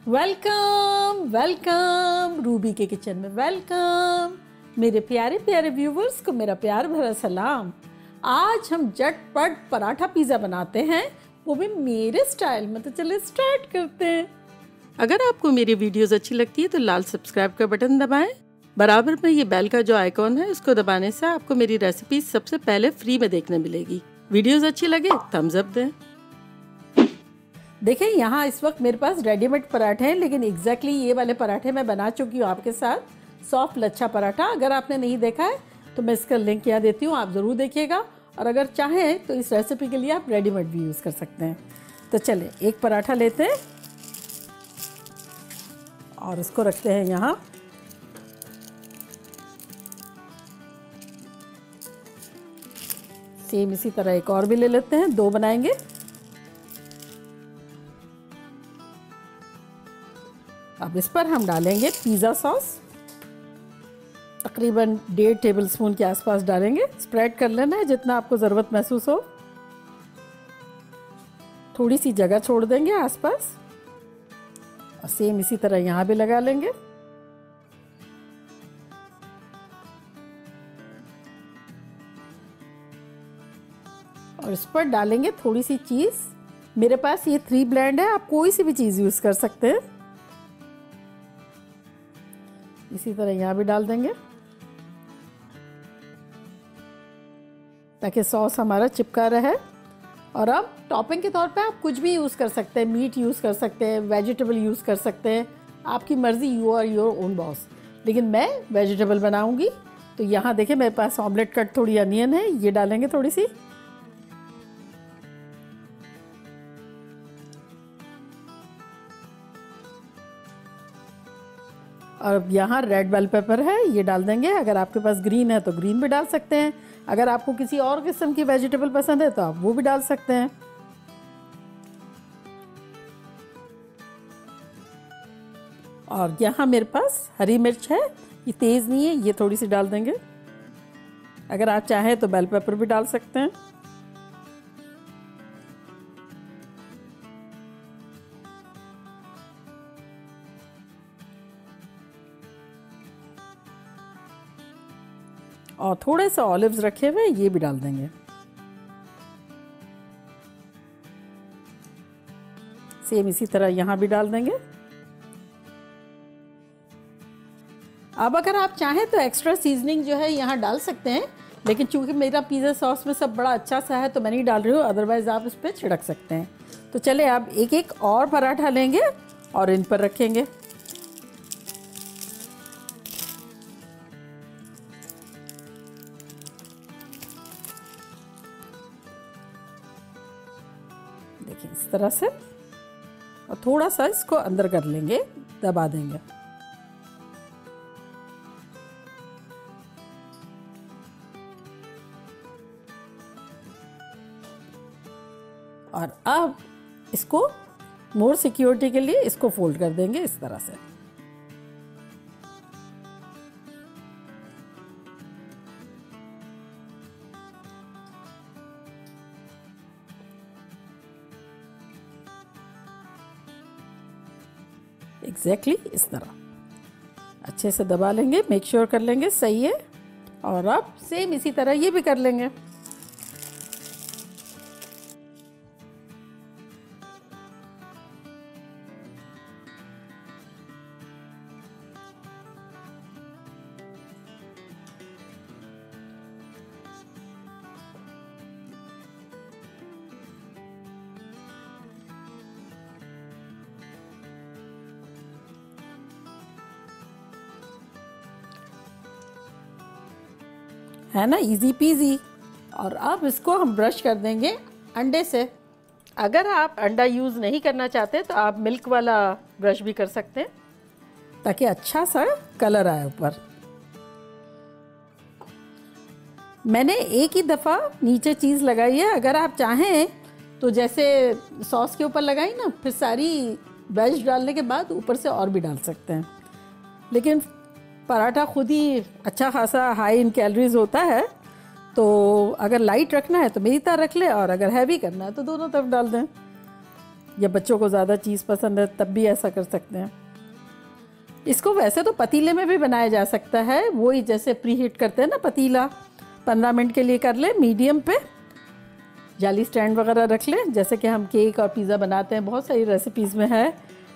Welcome welcome Ruby के kitchen में welcome. मेरे प्यारे प्यारे व्यूवर्स को मेरा प्यार भरा सलाम। आज हम झटपट पराठा पिज़्ज़ा बनाते हैं, वो भी मेरे स्टाइल में। तो चलिए स्टार्ट करते हैं। अगर आपको मेरी वीडियोस अच्छी लगती है तो लाल सब्सक्राइब का बटन दबाएं। बराबर में ये बेल का जो आइकॉन है उसको दबाने से आपको मेरी रेसिपी सबसे पहले फ्री में देखने मिलेगी। वीडियोस अच्छी लगे थम्स अप दें। देखिए यहाँ इस वक्त मेरे पास रेडीमेड पराठे हैं, लेकिन एग्जैक्टली ये वाले पराठे मैं बना चुकी हूँ आपके साथ। सॉफ्ट लच्छा पराठा, अगर आपने नहीं देखा है तो मैं इसका लिंक यहाँ देती हूँ, आप ज़रूर देखिएगा। और अगर चाहें तो इस रेसिपी के लिए आप रेडीमेड भी यूज़ कर सकते हैं। तो चलिए एक पराठा लेते हैं और इसको रखते हैं यहाँ। सेम इसी तरह एक और भी ले लेते हैं, 2 बनाएंगे। अब इस पर हम डालेंगे पिज़्ज़ा सॉस, तकरीबन 1.5 टेबलस्पून के आसपास डालेंगे। स्प्रेड कर लेना है जितना आपको ज़रूरत महसूस हो। थोड़ी सी जगह छोड़ देंगे आसपास और सेम इसी तरह यहाँ भी लगा लेंगे। और इस पर डालेंगे थोड़ी सी चीज़। मेरे पास ये 3 ब्लेंड है, आप कोई सी भी चीज़ यूज़ कर सकते हैं। इसी तरह यहाँ भी डाल देंगे ताकि सॉस हमारा चिपका रहे। और अब टॉपिंग के तौर पे आप कुछ भी यूज़ कर सकते हैं, मीट यूज़ कर सकते हैं, वेजिटेबल यूज़ कर सकते हैं, आपकी मर्ज़ी, you are your own boss. लेकिन मैं वेजिटेबल बनाऊंगी। तो यहाँ देखिए मेरे पास ऑमलेट कट थोड़ी अनियन है, ये डालेंगे थोड़ी सी। और अब यहाँ रेड बेल पेपर है, ये डाल देंगे। अगर आपके पास ग्रीन है तो ग्रीन भी डाल सकते हैं। अगर आपको किसी और किस्म की वेजिटेबल पसंद है तो आप वो भी डाल सकते हैं। और यहाँ मेरे पास हरी मिर्च है, ये तेज़ नहीं है, ये थोड़ी सी डाल देंगे। अगर आप चाहें तो बेल पेपर भी डाल सकते हैं। और थोड़े से ऑलिव्स रखे हुए, ये भी डाल देंगे। सेम इसी तरह यहाँ भी डाल देंगे। अब अगर आप चाहें तो एक्स्ट्रा सीजनिंग जो है यहाँ डाल सकते हैं, लेकिन चूंकि मेरा पिज़्ज़ा सॉस में सब बड़ा अच्छा सा है तो मैं नहीं डाल रही हूँ, अदरवाइज आप इस पर छिड़क सकते हैं। तो चले अब एक एक और पराठा लेंगे और इन पर रखेंगे। देखिए इस तरह से, और थोड़ा सा इसको अंदर कर लेंगे, दबा देंगे। और अब इसको मोर सिक्योरिटी के लिए इसको फोल्ड कर देंगे इस तरह से। एग्जैक्टली इस तरह अच्छे से दबा लेंगे, मेक श्योर कर लेंगे सही है। और अब सेम इसी तरह ये भी कर लेंगे। है ना, इजी पीजी। और अब इसको हम ब्रश कर देंगे अंडे से। अगर आप अंडा यूज़ नहीं करना चाहते तो आप मिल्क वाला ब्रश भी कर सकते हैं ताकि अच्छा सा कलर आए ऊपर। मैंने एक ही दफ़ा नीचे चीज़ लगाई है, अगर आप चाहें तो जैसे सॉस के ऊपर लगाई ना, फिर सारी वेज डालने के बाद ऊपर से और भी डाल सकते हैं। लेकिन पराठा खुद ही अच्छा खासा हाई इन कैलोरीज होता है, तो अगर लाइट रखना है तो मेरी तरह रख ले, और अगर हैवी करना है तो दोनों तरफ डाल दें। या बच्चों को ज़्यादा चीज़ पसंद है तब भी ऐसा कर सकते हैं। इसको वैसे तो पतीले में भी बनाया जा सकता है, वही जैसे प्री हीट करते हैं ना पतीला, 15 मिनट के लिए कर ले मीडियम पे, जाली स्टैंड वगैरह रख ले, जैसे कि हम केक और पिज़्ज़ा बनाते हैं, बहुत सारी रेसिपीज़ में है।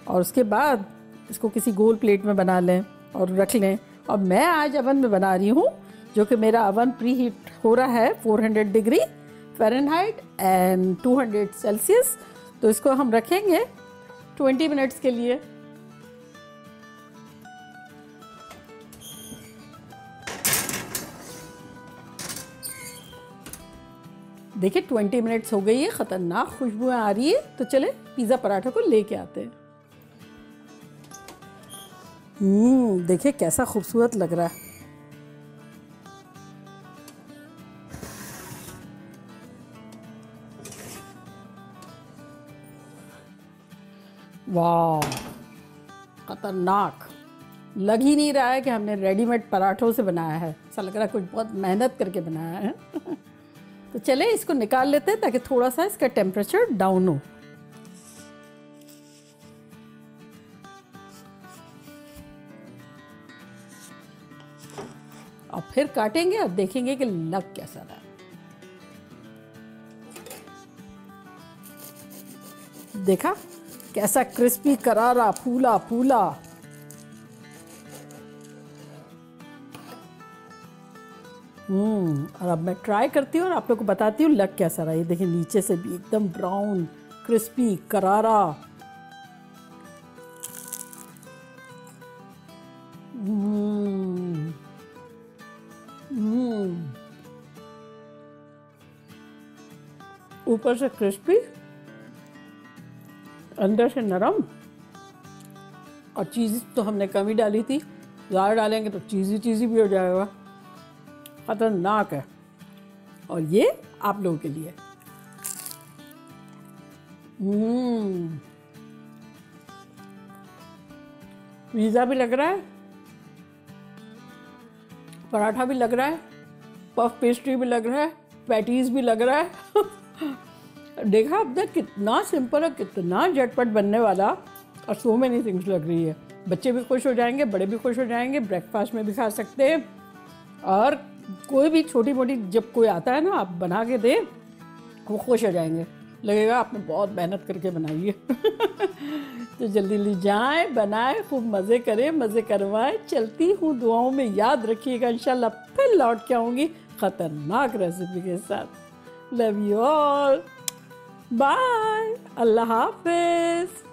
और उसके बाद इसको किसी गोल प्लेट में बना लें और रख लें। और मैं आज अवन में बना रही हूँ, जो कि मेरा अवन प्री हीट हो रहा है 400 डिग्री फ़ारेनहाइट एंड 200 सेल्सियस। तो इसको हम रखेंगे 20 मिनट्स के लिए। देखिए 20 मिनट्स हो गई है, ख़तरनाक खुशबू आ रही है। तो चले पिज़्ज़ा पराठा को लेके आते हैं। देखिए कैसा खूबसूरत लग रहा है। वाह, खतरनाक, लग ही नहीं रहा है कि हमने रेडीमेड पराठों से बनाया है, ऐसा लग रहा है कुछ बहुत मेहनत करके बनाया है। तो चले इसको निकाल लेते हैं ताकि थोड़ा सा इसका टेम्परेचर डाउन हो। और फिर काटेंगे और देखेंगे कि लग कैसा रहा है। देखा कैसा क्रिस्पी, करारा, फूला फूला। और अब मैं ट्राई करती हूँ और आप लोग को बताती हूँ लग कैसा रहा है। ये देखिए नीचे से भी एकदम ब्राउन, क्रिस्पी, करारा। ऊपर से क्रिस्पी, अंदर से नरम। और चीज़ तो हमने कम ही डाली थी, ज़्यादा डालेंगे तो चीज़ी भी हो जाएगा। खतरनाक है। और ये आप लोगों के लिए। पिज़्ज़ा भी लग रहा है, पराठा भी लग रहा है, पफ पेस्ट्री भी लग रहा है, पैटीज भी लग रहा है। देखा आपने कितना सिंपल है, कितना झटपट बनने वाला। और सो मेनी थिंग्स लग रही है। बच्चे भी खुश हो जाएंगे, बड़े भी खुश हो जाएंगे, ब्रेकफास्ट में भी खा सकते हैं। और कोई भी छोटी मोटी जब कोई आता है ना, आप बना के दे, वो खुश हो जाएंगे, लगेगा आपने बहुत मेहनत करके बनाई है। तो जल्दी जल्दी जाएं, बनाएं, खूब मज़े करें, मज़े करवाएं। चलती हूँ, दुआओं में याद रखिएगा। इंशाल्लाह फिर लौट के आऊँगी ख़तरनाक रेसिपी के साथ। लव यू ऑल, बाय, अल्लाह हाफिज़।